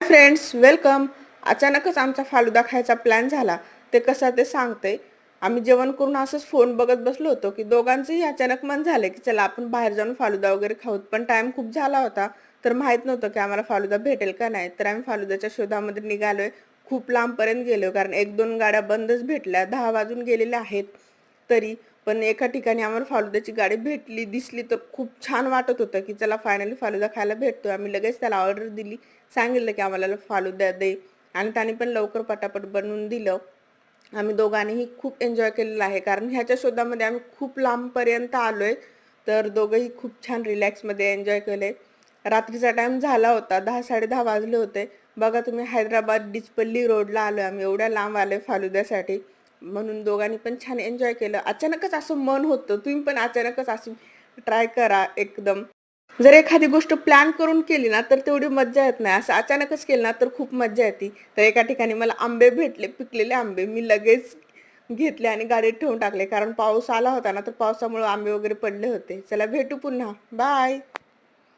Friends, welcome. अचानकच आमचा फालुदा खायचा प्लॅन झाला. ते कसा ते सांगते. आम्ही जेवण करून असंच फोन बघत बसलो होतो की दोघांचंही अचानक मन झालं की चला आपण बाहेर जाऊन फालुदा वगैरे खाऊत. पण टाइम खूप झाला होता, तर माहित नव्हतं की आम्हाला फालुदा भेटेल का नाही. तर आम्ही फालुदाच्या शोधामध्ये निघालोय. खूप लांबपर्यंत गेलो, कारण 1-2 गाड्या बंदच भेटल्या. 10 वाजून गेलेल्या आहेत तरी. पण एका ठिकाणी आम्हाला फालुद्याची गाडी भेटली, दिसली, तर खूप छान वाटत होतं की चला फायनली फालुदा खायला भेटतोय. आम्ही लगेच त्याला ऑर्डर दिली, सांगितलं की आम्हाला फालुदा दे, आणि त्याने पण लवकर पटापट बनवून दिलं. आम्ही दोघांनीही खूप एन्जॉय केलेला आहे, कारण ह्याच्या शोधामध्ये आम्ही खूप लांबपर्यंत आलोय. तर दोघंही खूप छान रिलॅक्समध्ये एन्जॉय केले. रात्रीचा टाइम झाला होता, 10-10:30 वाजले होते. बघा तुम्ही, हैदराबाद डिचपल्ली रोडला आलोय आम्ही, एवढ्या लांब आलोय फालुद्यासाठी. म्हणून दोघांनी पण छान एन्जॉय केलं. अचानकच असं मन होतं, तुम्ही पण अचानकच असं ट्राय करा एकदम. जर एखादी गोष्ट प्लॅन करून केली ना तर तेवढी मज्जा येत नाही. असं अचानकच केलं ना तर खूप मज्जा येते. तर एका ठिकाणी मला आंबे भेटले, पिकलेले आंबे. मी लगेच घेतले आणि गाडीत ठेवून टाकले, कारण पाऊस आला होता ना, तर पावसामुळे आंबे वगैरे पडले होते. चला भेटू पुन्हा. बाय.